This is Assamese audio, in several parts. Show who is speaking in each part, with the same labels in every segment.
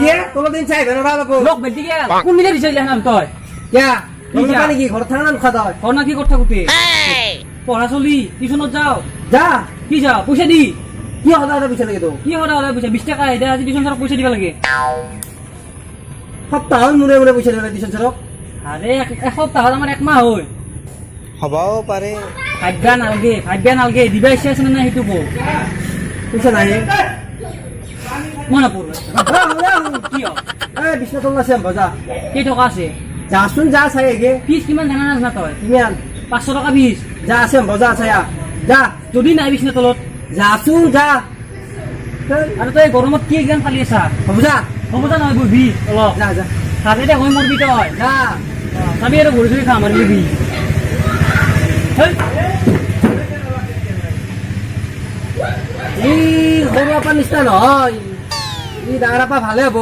Speaker 1: দিয়ে তোলো দিন চাই বেনা বাবু
Speaker 2: লোক বেটি কে কোন মিলে দিছিলা না তই
Speaker 1: কিয়া তোলো পানি কি ঘর থাকা না খাদা হয়
Speaker 2: তোর না কি কথা কতে পড়া চলি টিউশনত যাও
Speaker 1: যা
Speaker 2: কি যাও পয়সা দি
Speaker 1: কি হদা হদা পয়সা লাগে তো
Speaker 2: কি হরা হরা পয়সা 20 টাকা এটা আজি টিউশন পয়সা দিবা লাগে
Speaker 1: সপ্তাহ মুরে মুরে পয়সা দিলে দিছন সরক
Speaker 2: আরে এক সপ্তাহ আমার এক মাহ হই
Speaker 1: হবাও পারে
Speaker 2: ভাগ্য নালগে দিবা ইচ্ছা আছে না হেতু বল
Speaker 1: পয়সা নাই
Speaker 2: মনে পড়বে কি
Speaker 1: এ বিষ্ণু তোলা আছে বাজা
Speaker 2: কি টাকা আছে
Speaker 1: যাসুন যা চাই গে
Speaker 2: ফিস কিমান জানা না তই
Speaker 1: কিমান
Speaker 2: 500 টাকা ফিস
Speaker 1: যা আছে বাজা ছায়া যা
Speaker 2: যদি নাই বিছনা তলত
Speaker 1: যাসুন যা
Speaker 2: আৰু তই গৰমত কি এক্সাম খালি আছা
Speaker 1: হ'ব যা
Speaker 2: নহয় বহি অলপ
Speaker 1: যা যা
Speaker 2: খালে দে হৈ মৰবি তই
Speaker 1: যা
Speaker 2: চাবি আৰু ঘূৰি চুৰি খা মাৰি দিবি
Speaker 1: এই সৰু আপা নিচিনা নহয় ই ডাঙৰ আপা ভালে হ'ব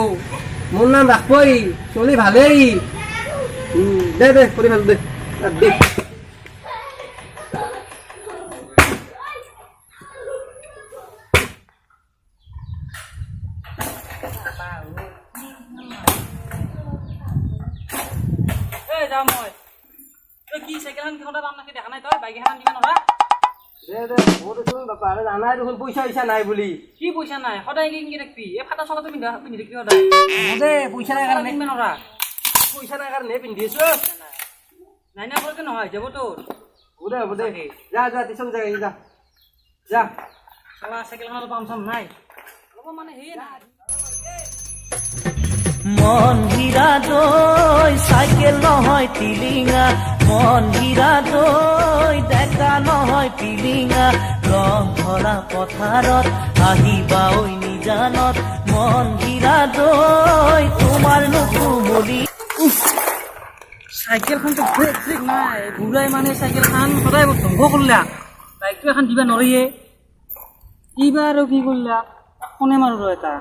Speaker 1: মোৰ নাম ৰাখবই চলি ভালেই দে দে কৰি ভাল দে দে
Speaker 2: যাওঁ মই তই কি চাইকেলখন কিহৰ দাম নাকি দেখা নাই তই বাইক এখন দিবা নৰা
Speaker 1: দে দে বহুত দেখোন বাপা আৰু জানাই দেখোন পইচা নাই বুলি
Speaker 2: কি পইচা নাই সদায় কি ৰাখবি এই ফাটা চলাটো পিন্ধি থাকি সদায়
Speaker 1: দে পইচা নাই কাৰণে
Speaker 2: কিনবা নৰা
Speaker 1: পইচা নাই কাৰণে পিন্ধি আছো
Speaker 2: নাই না কৰকে নহয় যাব তোৰ
Speaker 1: হ'ব দে যা যা টিউচন যা যা যা
Speaker 2: চালা চাইকেলখনৰ পাম চাম নাই অলপ মানে হেৰি নাই
Speaker 3: মন হীৰা দৈ চাইকেল নহয় টিলিঙা মন হীৰা দৈ ডেকা নহয় পিলিঙা ৰং ভৰা পথাৰত আহিবা ঐ নিজানত মন হীৰা দৈ তোমাৰ নুকুমলি
Speaker 2: চাইকেলখনটো ব্ৰেক নাই ঘূৰাই মানে চাইকেলখন সদায় ধ্বংস কৰিলা বাইকটো এখন দিবা নৰিয়ে এইবাৰ আৰু কি কৰিলা কোনে মাৰো ৰ এটা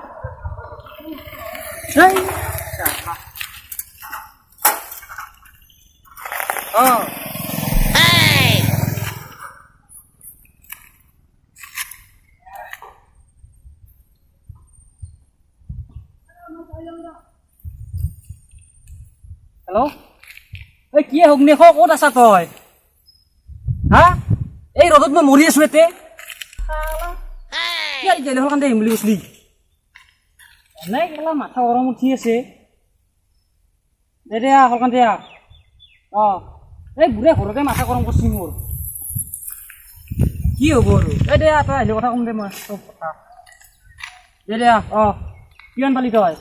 Speaker 2: হেল্ল' এই কি হগ্নি ক'ত আছা তই হা এই ৰ'দত মই মৰি আছো এতে জেলেখন আহিম বুলি কৈছিলি নাই কেলা মাথা গৰম উঠি আছে দে দে হলকান দে এই বুঢ়ে ঘৰতে মাথা গৰম কৰিছি মোৰ কি হ'ব আৰু এই দে তই আহিলে কথা কম দে মই চব কথা দে দে কিমান পালি তই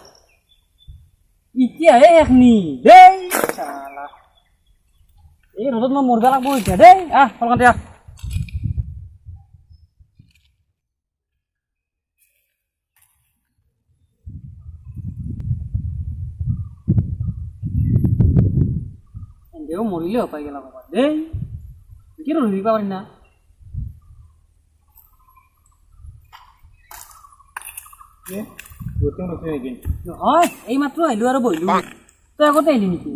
Speaker 2: এতিয়াহে এখনি দেই চালা এই ৰ'দত মই মৰিব লাগব এতিয়া দেই হলকান দে দেও মৰিলে পাই গেলা বাবা দেই কি ৰহিবা পাৰি না নহয় এই মাত্ৰ আহিলো আৰু বহিলো তই আগতে আহিলি নেকি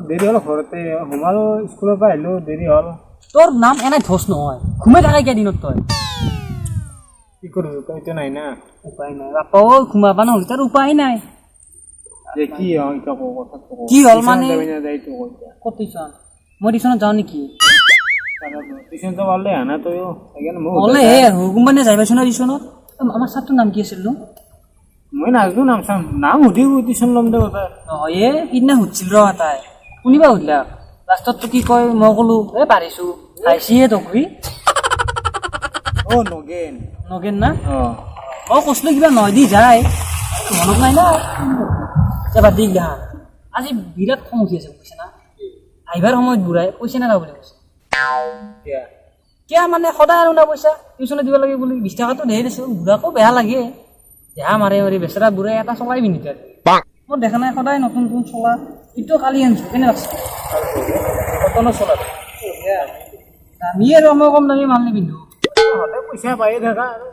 Speaker 1: দেৰি হ'ল ঘৰতে সোমালো স্কুলৰ পৰা আহিলো দেৰি হ'ল
Speaker 2: তোৰ নাম এনে ধচ নহয় ঘুমাই থাকাই কিয় দিনত তই
Speaker 1: কি কৰোঁ উপায়তো নাই না
Speaker 2: উপায় নাই বাপা ঘুমাবা নহ'লে তাৰ উপায় নাই
Speaker 1: কি
Speaker 2: কি হ'ল মানে ক'ত টিউচন মই টিউচনত যাওঁ নেকি
Speaker 1: টিউচনটো পালে আনা তয়ো
Speaker 2: হ'লে কোম্পানীয়ে যাই পাইছো ন টিউচনত আমাৰ ছাৰটোৰ নাম কি আছিল
Speaker 1: মই নাজানো নাম চাম নাম সুধিব টিউচন ল'ম দে কথা
Speaker 2: নহয় সিদিনা সুধিছিল ৰ তাই শুনিবা সুধিলা লাষ্টততো কি কয় মই ক'লো পাৰিছো পাইছিয়ে তকৰি নগেন না মই কৈছিলো কিবা নহয় দি যায় মনত নাই না এবাৰ দি গা আজি বিৰাট খং উঠি আছে বুজিছে না আহিবাৰ সময়ত বুঢ়াই পইচা নাযাওঁ বুলি কৈছে কিয় মানে সদায় আৰু না পইচা টিউচনত দিব লাগে বুলি 20 টকাটো ধেৰ দিছোঁ বুঢ়াকো বেয়া লাগে দেহা মাৰি মাৰি বেচেৰা বুঢ়াই এটা চলাই পিন্ধি মই দেখা নাই সদায় নতুন নতুন চলা ইটো কালি আনিছোঁ কেনে লাগছে কটনৰ চলা দামী আৰু মই কম দামী মাল নিপিন্ধো
Speaker 1: পইচা পায়ে থাকা আৰু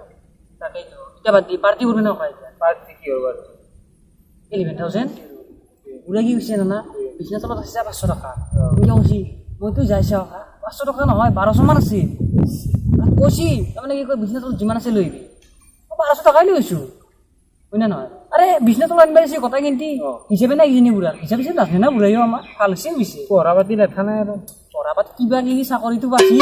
Speaker 2: তাকেইতো এতিয়া বাদ দি পাৰ্টি কৰিব নকয়
Speaker 1: পাৰ্টি কি হ'ব
Speaker 2: 11,000 বুঢ়া কি কৈছে জানা বিছনা তলত আছে 500 টকা বুঢ়া কৈছি মইতো যাইছা 500 টকা নহয় 1200 মান আছে কৈছি তাৰমানে কি কয় বিছনা তলত যিমান আছে লৈ আহিবি 1200 টকাই লৈ আহিছোঁ হয় না নহয় আরে বিছনা তোলা আনবা দিছে কথাই কিন্তু হিচাপে নাই কিনি বুঢ়া হিচাপ হিচাপ নাথাকে না বুঢ়াইও আমাৰ ভাল হৈছে পিছে
Speaker 1: পঢ়া পাতি লেঠা নাই আৰু
Speaker 2: পঢ়া পাতি কিবা কিনি চাকৰিটো পাছি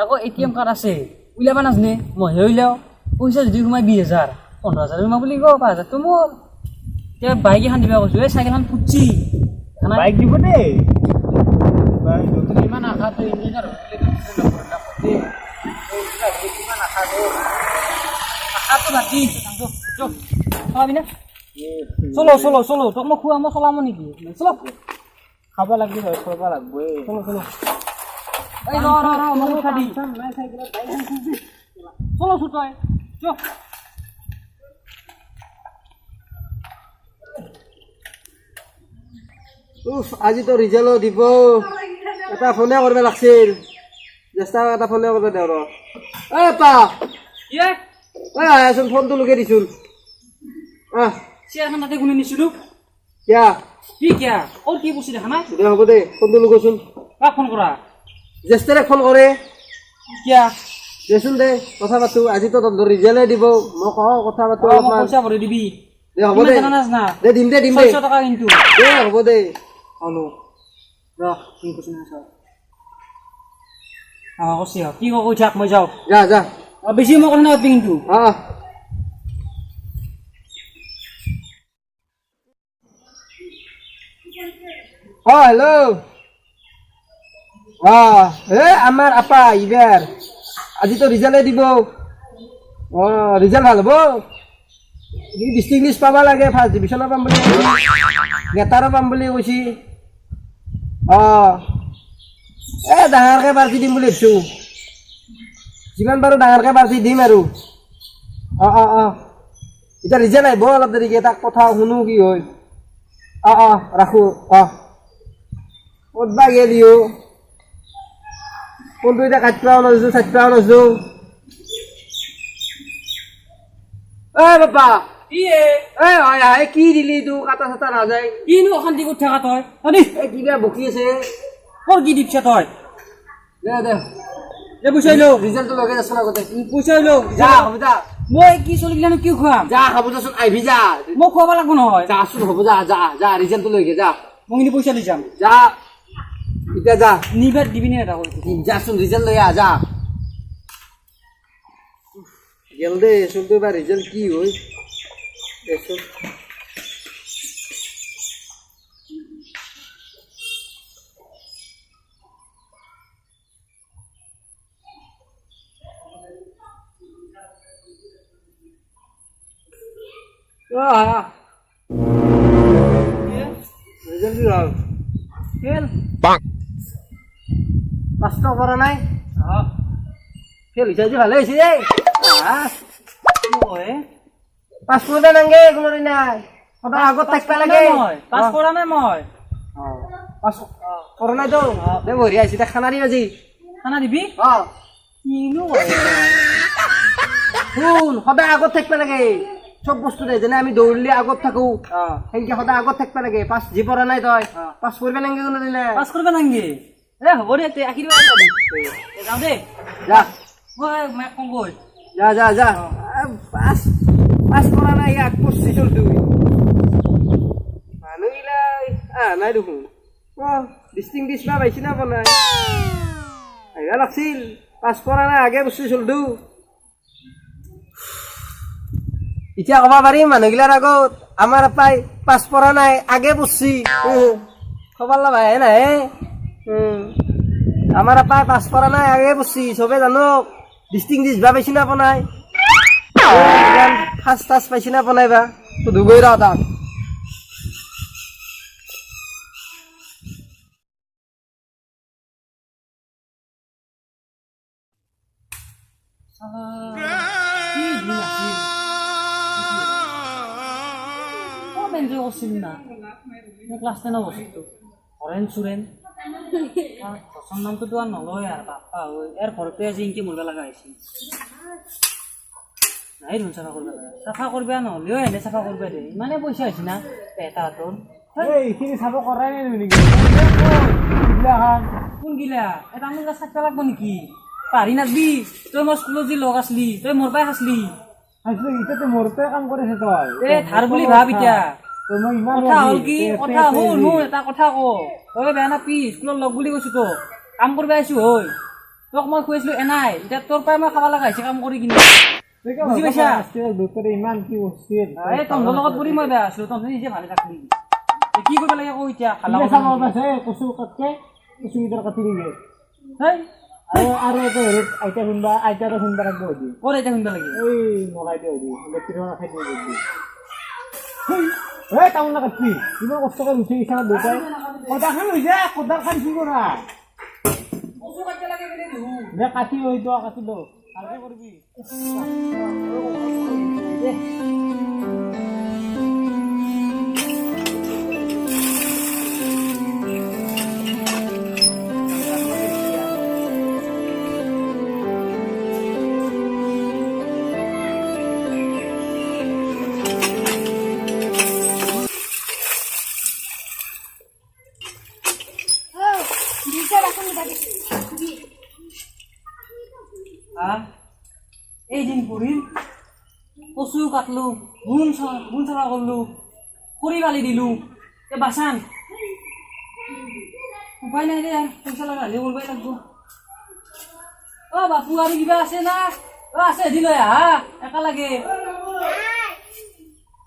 Speaker 2: আকৌ ATM কাৰ্ড আছে উলিয়াবা নাজানে মইহে উলিয়াও পইচা যদি সোমাই 20,000 15,000 সোমাই বুলি কওঁ 5,000 টো মোৰ এতিয়া বাইক এখন দিবা কৈছো এই চাইকেলখন ফুটছি
Speaker 1: বাইক দিব দেই
Speaker 2: ইমান আশা তই ইঞ্জিনিয়াৰ আশাটো বাকি খাবি না চলো চলো চলো তোক মই খুৱাম মই চলাম নেকি চলো
Speaker 1: খাব লাগিব খাব লাগবই
Speaker 2: চলো চলো এই ৰ মই উঠা দি চলো ছুটই চল
Speaker 1: আজি তো ৰিজাল্ট দিব এটা ফোনে কৰিব লাগছিল জ্যেষ্ঠ এটা ফোনে কৰিব দে ৰ পা
Speaker 2: ইয়ে
Speaker 1: আচোন ফোনটো লগাই দিছোন
Speaker 2: চেয়াৰখন তাতে কোনে নিছিলো
Speaker 1: কিয়া
Speaker 2: কি কিয়া ওর কি বসি দেখা নাই
Speaker 1: দে হ'ব দে ফোনটো লগাচোন
Speaker 2: কাক ফোন কৰা
Speaker 1: জ্যেষ্ঠৰে ফোন কৰে
Speaker 2: কিয়া
Speaker 1: দেচোন দে কথা পাতো আজি তো তোৰ ৰিজাল্টে দিব মই কওঁ কথা পাতো
Speaker 2: মই
Speaker 1: অলপমান
Speaker 2: পইচা ভৰি দিবি
Speaker 1: দে হ'ব দে দে দিম দে
Speaker 2: 600 টকা কিন্তু
Speaker 1: দে হ'ব দে
Speaker 2: হলো ৰ কি কৈছ না সব কৈছি কি কৈ থাক মই যাওঁ
Speaker 1: যা যা
Speaker 2: বেছি মই কথা নাপাবি কিন্তু
Speaker 1: হেল্ল' আমাৰ আপা এইবাৰ আজি তো ৰিজাল্টে দিব ৰিজাল্ট ভাল হ'ব ডিষ্ট্ৰিক্ট লিষ্ট পাবা লাগে ফাৰ্ষ্ট ডিভিজনো পাম বুলি নেতাৰো পাম বুলি কৈছি ডাঙৰকৈ পাৰ্টি দিম বুলি ভাবিছোঁ যিমান পাৰোঁ ডাঙৰকৈ পাৰ্টি দিম আৰু এতিয়া ৰিজাল্ট আহিব অলপ দেৰিকৈ তাক কথা শুনো কি হয় ৰাখোঁ ক'তবা গেলিও কোনটো এতিয়া কাটিবাও নাযাওঁ চাটিবাও নাযাওঁ বাপা কি দিলি তো কাটা চাটা নাযায়
Speaker 2: কিনো অশান্তি কৰি থাকা তই
Speaker 1: কিবা বকি আছে
Speaker 2: ক'ৰ কি দিপছা তই
Speaker 1: দে দে
Speaker 2: পইচা লওঁ
Speaker 1: ৰিজাল্টটো লগাই যাচোন আগতে
Speaker 2: পইচা লওঁ
Speaker 1: যা হ'ব যা
Speaker 2: মই কি চলিগিলানো কি খুৱাম
Speaker 1: যা হ'ব যাচোন আহিবি যা
Speaker 2: মই খুৱাব লাগিব নহয়
Speaker 1: যাচোন হ'ব যা যা যা ৰিজাল্টটো লৈকে যা
Speaker 2: মই কিন্তু পইচা লৈ যাম
Speaker 1: যা এতিয়া যা
Speaker 2: নিবাৰ দিবি নে এটা কৰি
Speaker 1: যাচোন ৰিজাল্ট লৈ আহ যা গেল দে চলটো এবাৰ ৰিজাল্ট কি হয় দেচোন ৰিজাল্ট কি হ'ল
Speaker 2: ফেল
Speaker 1: পাঁচটা কৰা নাই ফেল হৈছে আজি ভালে হৈছে দেই পাছ কৰিব নালাগে কোনো নাই সদায় আগত থাকিব লাগে
Speaker 2: পাছ কৰা নাই মই
Speaker 1: পাছ কৰা নাই তো দে বঢ়িয়া হৈছে খানা দিম আজি
Speaker 2: খানা দিবি কিনো
Speaker 1: শুন সদায় আগত থাকিব লাগে চব বস্তু দে যেনে আমি দৌৰিলে আগত থাকো সেনেকে সদায় আগত থাকিব লাগে পাছ যি পৰা নাই তই পাছ কৰিব নালাগে কোনো দিনে
Speaker 2: পাছ কৰিব নালাগে হ'ব দে তই আশীৰ্বাদ যাওঁ দে
Speaker 1: যা
Speaker 2: মই মাক কওঁ গৈ
Speaker 1: যা যা যা পাছ পাছ কৰা নাই ইয়াক পঁচিছ হ'ল তুই মানুহবিলাক নাই দেখোন ডিষ্টিং ডিছ বা পাইছি না বনাই আহিবা লাগছিল পাছ কৰা নাই আগে পঁচিছ হ'ল তো এতিয়া ক'ব পাৰিম মানুহগিলাৰ আগত আমাৰ আপাই পাছ পৰা নাই আগে পঢ়ছি খবৰ লবাহে নাহে আমাৰ আপাই পাছ কৰা নাই আগে পঢ়ছি চবে জানক ডিষ্টিং ডিছ বা পাইছি না বনাই ফাৰ্ষ্ট টাচ পাইছি না বনাইবা সুধুবই ৰ তাক
Speaker 2: এনজয় করছিলি না ক্লাস 10 বসতো হরেন সুরেন প্রথম নাম তো আর নলয় আর বাপ্পা ওই এর ঘরতে আজি ইনকে মরবা লাগা হইছে নাই রুন সাফা করবে নহলেও এনে সাফা করবে দে মানে পয়সা হইছে না পেটা তোর
Speaker 1: এইখিনি চাব কৰাই নাই নেকি
Speaker 2: কোন গিলা এটা আমি কাজ থাকতে লাগবো নাকি পাহৰি নাযাবি তই মোৰ স্কুলত যি লগ আছলি তই মোৰ পৰাই খাইছিলি
Speaker 1: এতিয়াতো মোৰ পৰাই কাম কৰিছে তই
Speaker 2: এ ধাৰ বুলি ভাব এতিয়া
Speaker 1: তই মই ইমান
Speaker 2: কথা হ'ল কি কথা শুন এটা কথা ক তই বেয়া নাপি স্কুলত লগ বুলি কৈছো তোক কাম কৰিব আহিছো হৈ তোক মই খুৱাইছিলো এনাই এতিয়া তোৰ পৰাই মই খাব লগা হৈছে কাম কৰি কিনে বুজি পাইছা
Speaker 1: দুটাৰে ইমান কি বস্তুৱে
Speaker 2: এই তহঁতৰ লগত পৰি মই বেয়া আছিলো তহঁতে নিজে ভালে থাকলি কি কৰিব লাগে কওঁ এতিয়া
Speaker 1: কচু কাটকে কচু ভিতৰত কাটি দিবি
Speaker 2: হেই
Speaker 1: আৰু এটা হেৰিত আইতা শুনবা আইতাৰো শুনবা লাগব হবি
Speaker 2: ক'ত এতিয়া শুনিব লাগে
Speaker 1: এই নলাই দিয়ে হবি ইলেক্ট্ৰিক ৰাখাই দিব হবি এই টাউন না কাটবি ইমান কষ্ট কৰি উঠি গৈছা দুটাই কদাখান হৈছে কদাখান কি কৰা
Speaker 2: কচু কাটিব লাগে বুলি নুহু
Speaker 1: দে কাটি হইতো কাটি দো ভালকে কৰিবি
Speaker 2: এই দিন পৰিল কচু কাটলো বুন চলা করলো খড়ি বালি দিলো এ বাসান উপায় নাই রে পয়সা লাগা হলে করবাই লাগবো ও বাপু আর কিবা আছে না ও আছে দি লয় আহা একা লাগে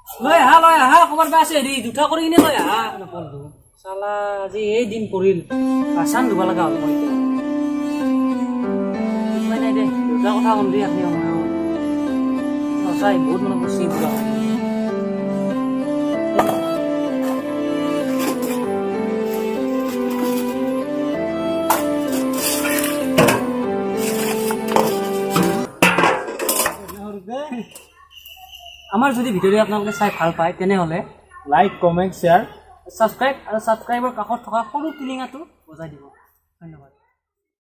Speaker 2: লয় আহা খবর পা আছে দি দুটা করে কিনে লয় আহা নপলু সালা আজি এই দিন পৰিল বাসান ধুবা লাগা হল মই উপায় নাই দে দুটা কথা কম দি আপনি সঁচাই বহুত মনে করছি বুড়া আমাৰ যদি ভিডিঅ'টো আপোনালোকে চাই ভাল পায় তেনেহ'লে
Speaker 1: লাইক কমেন্ট শেয়ার
Speaker 2: ছাবস্ক্ৰাইবৰ কাষত থকা সৰু টিলিঙাটো বজাই দিব ধন্যবাদ।